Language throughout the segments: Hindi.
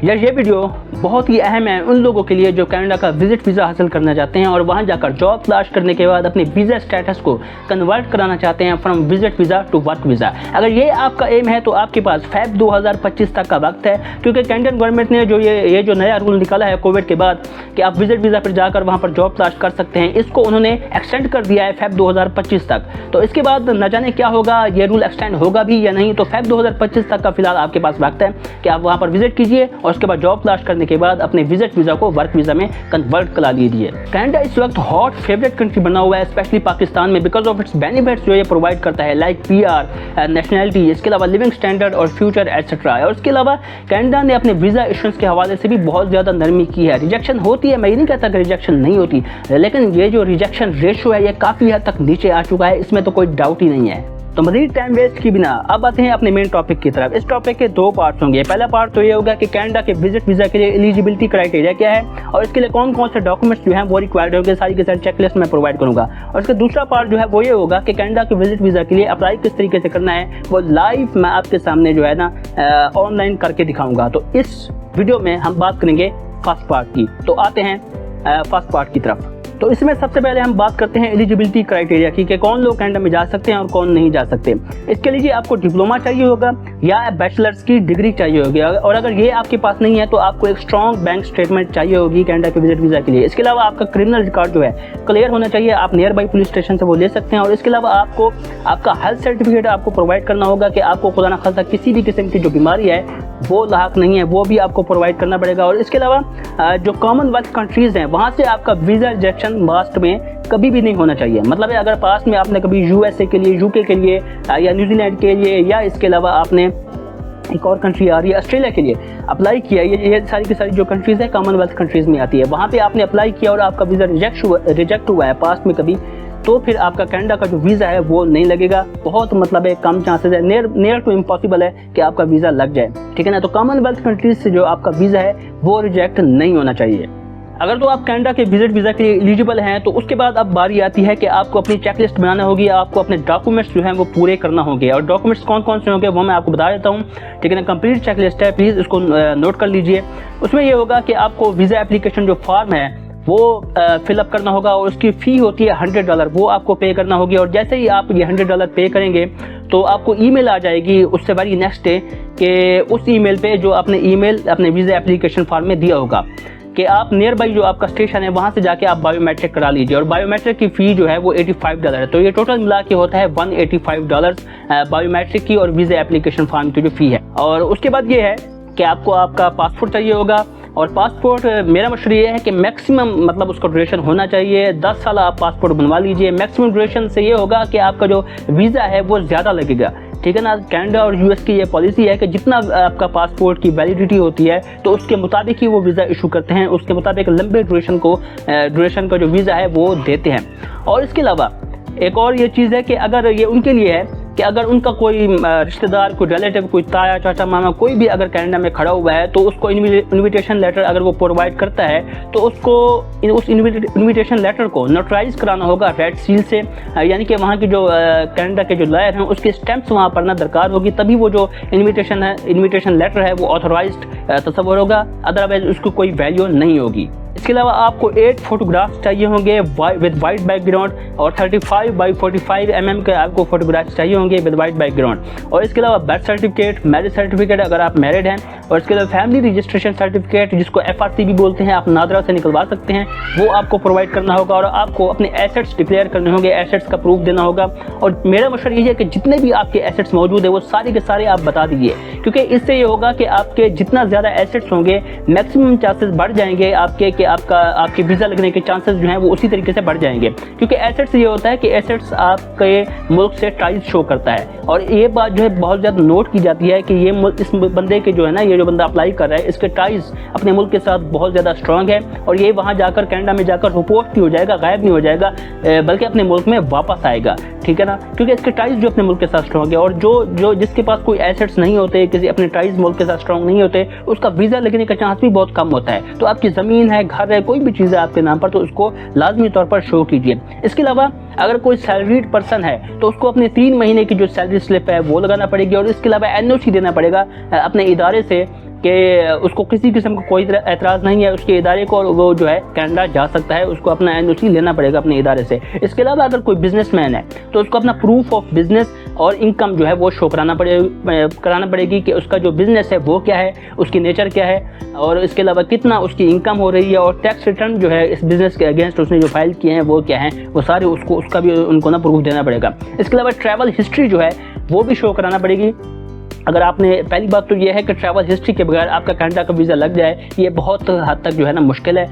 यार ये वीडियो बहुत ही अहम है उन लोगों के लिए जो कनाडा का विजिट वीज़ा हासिल करना चाहते हैं और वहां जाकर जॉब तलाश करने के बाद अपने वीज़ा स्टेटस को कन्वर्ट कराना चाहते हैं from visit visa to work visa. अगर ये आपका एम है तो आपके पास फेब 2025 तक का वक्त है, क्योंकि कैनेडियन गवर्नमेंट ने जो ये जो नया रूल निकाला है कोविड के बाद कि आप विजिट वीज़ा पर जाकर वहाँ पर जॉब तलाश कर सकते हैं, इसको उन्होंने एक्सटेंड कर दिया है फेब 2025 तक। तो इसके बाद न जाने क्या होगा, ये रूल एक्सटेंड होगा भी या नहीं। तो फेब 2025 तक का फिलहाल आपके पास वक्त है कि आप वहाँ पर विजिट कीजिए और उसके बाद जॉब तलाश करने के बाद अपने विजिट वीज़ा को वर्क वीज़ा में कन्वर्ट करा लीजिए। कनाडा इस वक्त हॉट फेवरेट कंट्री बना हुआ है, स्पेशली पाकिस्तान में, बिकॉज ऑफ इट्स बेनिफिट्स जो ये प्रोवाइड करता है, लाइक पीआर, नेशनैलिटी, इसके अलावा लिविंग स्टैंडर्ड और फ्यूचर एटसेट्रा। और इसके अलावा कनाडा ने अपने वीज़ा इशुएंस के हवाले से भी बहुत ज़्यादा नरमी की है। रिजेक्शन होती है, मैं ये नहीं कहता कि रिजेक्शन नहीं होती, लेकिन ये जो रिजेक्शन रेशो है ये काफ़ी हद तक नीचे आ चुका है, इसमें तो कोई डाउट ही नहीं है। तो मज़ीद टाइम वेस्ट की बिना अब आते हैं अपने मेन टॉपिक की तरफ। इस टॉपिक के दो पार्ट्स होंगे। पहला पार्ट तो ये होगा कि कनाडा के विजिट वीज़ा के लिए एलिजिबिलिटी क्राइटेरिया क्या है और इसके लिए कौन कौन से डॉक्यूमेंट्स जो हैं वो रिक्वायर्ड होंगे, सारी की सारी चेकलिस्ट मैं प्रोवाइड करूँगा। और इसका दूसरा पार्ट जो है वो ये होगा कि कनाडा के विजिट वीज़ा के लिए अप्लाई किस तरीके से करना है वो लाइव मैं आपके सामने जो है ना ऑनलाइन करके दिखाऊँगा। तो इस वीडियो में हम बात करेंगे फर्स्ट पार्ट की। तो आते हैं फर्स्ट पार्ट की तरफ। तो इसमें सबसे पहले हम बात करते हैं एलिजिबिलिटी क्राइटेरिया की कि कौन लोग कनाडा में जा सकते हैं और कौन नहीं जा सकते। इसके लिए आपको डिप्लोमा चाहिए होगा या बैचलर्स की डिग्री चाहिए होगी, और अगर ये आपके पास नहीं है तो आपको एक स्ट्रॉन्ग बैंक स्टेटमेंट चाहिए होगी कनाडा के विजिट वीज़ा के लिए। इसके अलावा आपका क्रिमिनल रिकॉर्ड जो है क्लियर होना चाहिए, आप नियर बाई पुलिस स्टेशन से वो ले सकते हैं। और इसके अलावा आपको आपका हेल्थ सर्टिफिकेट आपको प्रोवाइड करना होगा कि आपको खुदा न खास्ता किसी भी किस्म की जो बीमारी है वो लाक नहीं है, वो भी आपको प्रोवाइड करना पड़ेगा। और इसके अलावा जो कॉमनवेल्थ कंट्रीज़ हैं वहाँ से आपका वीज़ा रिजेक्शन पास्ट में कभी भी नहीं होना चाहिए। मतलब है अगर पास्ट में आपने कभी यूएसए के लिए, यूके के लिए या न्यूजीलैंड के लिए या इसके अलावा आपने एक और कंट्री आ रही है ऑस्ट्रेलिया के लिए अप्लाई किया, ये सारी की सारी जो कंट्रीज़ है कॉमनवेल्थ कंट्रीज़ में आती है, वहाँ पे आपने अप्लाई किया और आपका वीज़ा रिजेक्ट हुआ है पास्ट में कभी, तो फिर आपका कनाडा का जो वीज़ा है वो नहीं लगेगा। बहुत मतलब है कम चांसेस है, नियर टू इम्पॉसिबल है कि आपका वीज़ा लग जाए, ठीक है ना। तो कॉमनवेल्थ कंट्रीज से जो आपका वीज़ा है वो रिजेक्ट नहीं होना चाहिए। अगर तो आप कनाडा के विजिट वीज़ा के लिए एलिजिबल हैं तो उसके बाद अब बारी आती है कि आपको अपनी चेकलिस्ट बनाना होगी, आपको अपने डॉक्यूमेंट्स जो हैं वो पूरे करना होंगे। और डॉक्यूमेंट्स कौन कौन से होंगे वो मैं आपको बता देता हूँ, ठीक है ना। कंप्लीट चेकलिस्ट है, प्लीज़ इसको नोट कर लीजिए। उसमें ये होगा कि आपको वीज़ा एप्लीकेशन जो फॉर्म है वो फिलअप करना होगा और उसकी फ़ी होती है $100, वो आपको पे करना होगी। और जैसे ही आप ये $100 पे करेंगे तो आपको ईमेल आ जाएगी उससे वेरी नेक्स्ट डे कि उस ईमेल पे जो आपने ईमेल अपने वीज़ा एप्लीकेशन फॉर्म में दिया होगा कि आप नियर बाई जो आपका स्टेशन है वहाँ से जाके आप बायोमेट्रिक करा लीजिए। और बायोमेट्रिक की फ़ी जो है वो $85 है। तो ये टोटल मिला के होता है $185 बायोमेट्रिक की और वीज़ा एप्लीकेशन फॉर्म की जो फ़ी है। और उसके बाद ये है कि आपको आपका पासपोर्ट चाहिए होगा। और पासपोर्ट मेरा मशवरा ये है कि मैक्सिमम मतलब उसका ड्यूरेशन होना चाहिए 10 साल आप पासपोर्ट बनवा लीजिए। मैक्सिमम ड्यूरेशन से ये होगा कि आपका जो वीज़ा है वो ज़्यादा लगेगा, ठीक है ना। कनाडा और यूएस की ये पॉलिसी है कि जितना आपका पासपोर्ट की वैलिडिटी होती है तो उसके मुताबिक ही वो वीज़ा इशू करते हैं, उसके मुताबिक लंबे ड्यूरेशन का जो वीज़ा है वो देते हैं। और इसके अलावा एक और ये चीज़ है कि अगर ये उनके लिए है कि अगर उनका कोई रिश्तेदार, कोई रिलेटिव, कोई ताया, चाचा, मामा कोई भी अगर कनाडा में खड़ा हुआ है तो उसको इन्विटेशन लेटर अगर वो प्रोवाइड करता है तो उसको उस इन्विटेशन लेटर को नोटराइज कराना होगा रेड सील से, यानी कि वहाँ की जो कनाडा के जो लॉयर हैं उसके स्टैंप्स वहाँ पढ़ना दरकार होगी, तभी वो जो इन्विटेशन लेटर है वो ऑथोराइज्ड तस्वर होगा, अदरवाइज उसको कोई वैल्यू नहीं होगी। इसके अलावा आपको 8 फोटोग्राफ्स चाहिए होंगे विद वाइट बैकग्राउंड और 35 बाई 45 mm के आपको फोटोग्राफ्स चाहिए होंगे विद वाइट बैकग्राउंड। और इसके अलावा बर्थ सर्टिफिकेट, मैरिज सर्टिफिकेट अगर आप मैरिड हैं, और इसके अलावा फैमिली रजिस्ट्रेशन सर्टिफिकेट जिसको FRC भी बोलते हैं, आप नादरा से निकलवा सकते हैं, वो आपको प्रोवाइड करना होगा। और आपको अपने एसेट्स डिक्लेयर करने होंगे, एसेट्स का प्रूफ देना होगा। और मेरा मशवरा ये है कि जितने भी आपके एसेट्स मौजूद है वो सारे के सारे आप बता दीजिए, क्योंकि इससे ये होगा कि आपके जितना ज़्यादा एसेट्स होंगे मैक्सिमम चांसेस बढ़ जाएंगे आपके कि आपके वीज़ा लगने के चांसेस जो हैं वो उसी तरीके से बढ़ जाएंगे। क्योंकि एसेट्स ये होता है कि एसेट्स आपके मुल्क से टाइज शो करता है। और ये बात जो है बहुत ज़्यादा नोट की जाती है कि ये इस बंदे के जो है ना, ये जो बंदा अप्लाई कर रहा है इसके टाइज अपने मुल्क के साथ बहुत ज़्यादा स्ट्रॉन्ग है और ये वहाँ जाकर कनाडा में जाकर रिपोर्ट नहीं हो जाएगा, गायब नहीं हो जाएगा, बल्कि अपने मुल्क में वापस आएगा, ठीक है ना। क्योंकि इसके टाइज जो अपने मुल्क के साथ स्ट्रॉन्ग है और जो जिसके पास कोई एसेट्स नहीं होते, किसी अपने टाइज मुल्क के साथ स्ट्रॉन्ग नहीं होते, उसका वीज़ा लगने का चांस भी बहुत कम होता है। तो आपकी ज़मीन है, घर है, कोई भी चीज़ है आपके नाम पर तो उसको लाजमी तौर पर शो कीजिए। इसके अलावा अगर कोई सैलरीड पर्सन है तो उसको अपने 3 महीने की जो सैलरी स्लिप है वो लगाना पड़ेगी। और इसके अलावा NOC देना पड़ेगा अपने इदारे से कि उसको किसी किस्म का कोई एतराज़ नहीं है उसके इदारे को, और वो जो है कनाडा जा सकता है। उसको अपना NOC लेना पड़ेगा अपने इदारे से। इसके अलावा अगर कोई बिजनेसमैन है तो उसको अपना प्रूफ ऑफ बिजनेस और इनकम जो है वो शो कराना पड़ेगी कि उसका जो बिज़नेस है वो क्या है, उसकी नेचर क्या है, और इसके अलावा कितना उसकी इनकम हो रही है, और टैक्स रिटर्न जो है इस बिज़नेस के अगेंस्ट उसने जो फाइल किए हैं वो क्या हैं, वो सारे उसका भी उनको ना प्रूफ देना पड़ेगा। इसके अलावा ट्रैवल हिस्ट्री जो है वो भी शो कराना पड़ेगी। अगर आपने, पहली बात तो ये है कि ट्रैवल हिस्ट्री के बगैर आपका कनाडा का वीज़ा लग जाए ये बहुत हद तक जो है ना मुश्किल है,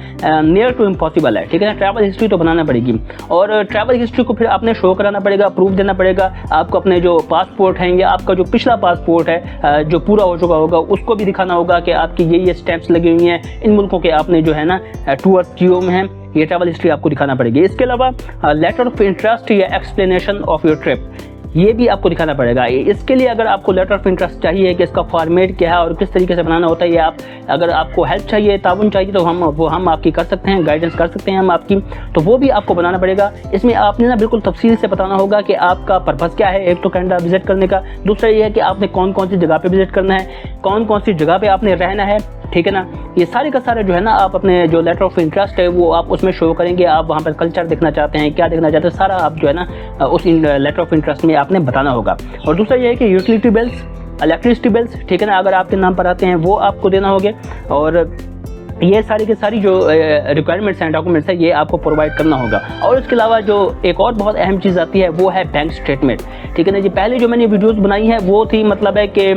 नियर टू इम्पॉसिबल है, ठीक है ना। ट्रैवल हिस्ट्री तो बनाना पड़ेगी, और ट्रैवल हिस्ट्री को फिर आपने शो कराना पड़ेगा, प्रूफ देना पड़ेगा। आपको अपने जो पासपोर्ट हैं या आपका जो पिछला पासपोर्ट है जो पूरा हो चुका होगा उसको भी दिखाना होगा कि आपकी ये स्टैंप्स लगी हुई हैं, इन मुल्कों के आपने जो है ना टूर्स किए में हैं, ये ट्रैवल हिस्ट्री आपको दिखाना पड़ेगी। इसके अलावा लेटर ऑफ इंटरेस्ट या एक्सप्लेनेशन ऑफ योर ट्रिप, ये भी आपको दिखाना पड़ेगा। इसके लिए अगर आपको लेटर ऑफ इंटरेस्ट चाहिए कि इसका फॉर्मेट क्या है और किस तरीके से बनाना होता है, ये अगर आपको हेल्प चाहिए, ताउन चाहिए, तो हम आपकी कर सकते हैं, गाइडेंस कर सकते हैं हम आपकी, तो वो भी आपको बनाना पड़ेगा। इसमें आपने ना बिल्कुल तफसील से बताना होगा कि आपका पर्पज़ क्या है, एक तो कनाडा विजिट करने का, दूसरा ये है कि आपने कौन कौन सी जगह पे विजिट करना है, कौन कौन सी जगह पे आपने रहना है, ठीक है ना। ये सारे का सारे जो है ना आप अपने जो लेटर ऑफ इंटरेस्ट है वो आप उसमें शो करेंगे। आप वहाँ पर कल्चर देखना चाहते हैं, क्या देखना चाहते हैं, सारा आप जो है ना उस लेटर ऑफ इंटरेस्ट में आपने बताना होगा। और दूसरा ये है कि यूटिलिटी बिल्स, इलेक्ट्रिसिटी बिल्स, ठीक है ना, अगर आपके नाम पर आते हैं वो आपको देना होंगे। और ये सारी के सारी जो रिक्वायरमेंट्स हैं, डॉक्यूमेंट्स हैं, ये आपको प्रोवाइड करना होगा। और इसके अलावा जो एक और बहुत अहम चीज़ आती है वो है बैंक स्टेटमेंट, ठीक है ना जी। पहले जो मैंने वीडियोस बनाई हैं वो थी, मतलब है कि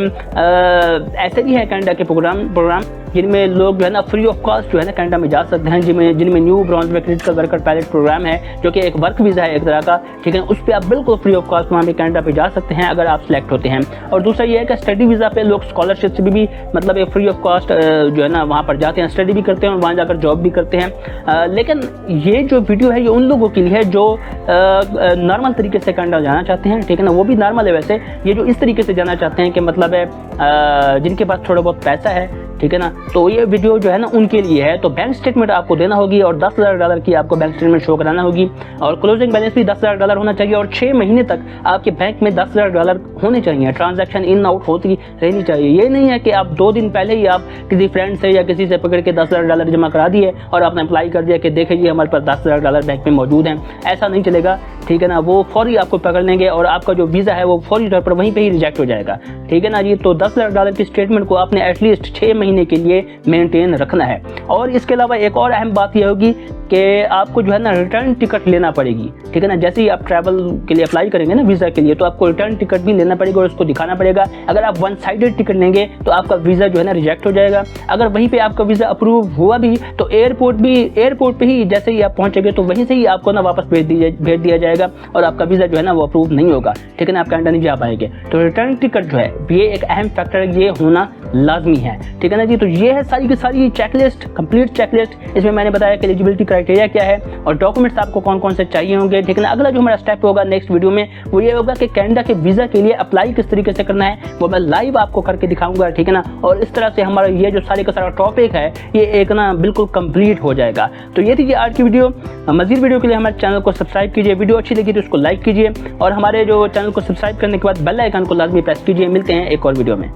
ऐसे भी है कनाडा के प्रोग्राम जिनमें लोग जो है ना फ्री ऑफ कॉस्ट जो है ना कनाडा में जा सकते हैं, जिनमें new Brunswick critical worker pilot programme है जो कि एक वर्क वीज़ा है एक तरह का, ठीक है। उस पर आप बिल्कुल फ्री ऑफ कॉस्ट वहाँ पे कनाडा पे जा सकते हैं अगर आप सिलेक्ट होते हैं। और दूसरा ये है कि स्टडी वीज़ा पे लोग स्कॉलरशिप से भी मतलब एक फ्री ऑफ कॉस्ट जो है ना वहाँ पर जाते हैं, स्टडी भी करते हैं और वहाँ जाकर जॉब भी करते हैं। लेकिन ये जो वीडियो है ये उन लोगों के लिए है जो नॉर्मल तरीके से कनाडा जाना चाहते हैं, ठीक है ना। वो भी नॉर्मल है वैसे, ये जो इस तरीके से जाना चाहते हैं कि मतलब है जिनके पास थोड़ा बहुत पैसा है, ठीक है ना, तो ये वीडियो जो है ना उनके लिए है। तो बैंक स्टेटमेंट आपको देना होगी और $10,000 की आपको बैंक स्टेटमेंट शो कराना होगी, और क्लोजिंग बैलेंस भी $10,000 होना चाहिए, और 6 महीने तक आपके बैंक में $10,000 होने चाहिए। ट्रांजैक्शन इन आउट होती रहनी चाहिए। ये नहीं है कि आप 2 दिन पहले ही आप किसी फ्रेंड से या किसी से पकड़ के $10,000 जमा करा दिए और आपने अप्लाई कर दिया कि देखिए हमारे पास $10,000 बैंक में मौजूद हैं। ऐसा नहीं चलेगा, ठीक है ना। वो फौरी आपको पकड़ लेंगे और आपका जो वीज़ा है वो फौरी तौर पर वहीं पे ही रिजेक्ट हो जाएगा, ठीक है ना जी। तो $10,000 की स्टेटमेंट को आपने एटलीस्ट 6 महीने के लिए मेंटेन रखना है। और इसके अलावा एक और अहम बात यह होगी कि आपको जो है ना रिटर्न टिकट लेना पड़ेगी, ठीक है ना। जैसे ही आप ट्रैवल के लिए अप्लाई करेंगे ना वीज़ा के लिए, तो आपको रिटर्न टिकट भी लेना पड़ेगा और उसको दिखाना पड़ेगा। अगर आप 1 साइडेड टिकट लेंगे तो आपका वीज़ा जो है ना रिजेक्ट हो जाएगा। अगर वहीं पे आपका वीज़ा अप्रूव हुआ भी तो एयरपोर्ट पे ही जैसे ही आप पहुंचेंगे तो वहीं से ही आपको ना वापस भेज दिया जाएगा और आपका वीज़ा जो है ना वो अप्रूव नहीं होगा, ठीक है ना। आप कनाडा नहीं जा पाएंगे। तो रिटर्न टिकट जो है ये एक अहम फैक्टर है, ये होना लाजमी है, ठीक है ना जी। तो ये है सारी की सारी चेकलिस्ट, कंप्लीट चेकलिस्ट। इसमें मैंने बताया कि एलिजिबिलिटी क्राइटेरिया क्या है और डॉक्यूमेंट्स आपको कौन कौन से चाहिए होंगे, ठीक है ना। अगला जो हमारा स्टेप होगा नेक्स्ट वीडियो में वो ये होगा कि कनाडा के वीज़ा के लिए अप्लाई किस तरीके से करना है, वो मैं लाइव आपको करके दिखाऊंगा, ठीक है ना। और इस तरह से हमारा ये जो सारे का सारा टॉपिक है ये एक ना बिल्कुल कंप्लीट हो जाएगा। तो ये थी आज की वीडियो। मज़ीद वीडियो के लिए हमारे चैनल को सब्सक्राइब कीजिए, वीडियो अच्छी लगी तो उसको लाइक कीजिए और हमारे जो चैनल को सब्सक्राइब करने के बाद बेल आइकन को लाजमी प्रेस कीजिए। मिलते हैं एक और वीडियो में।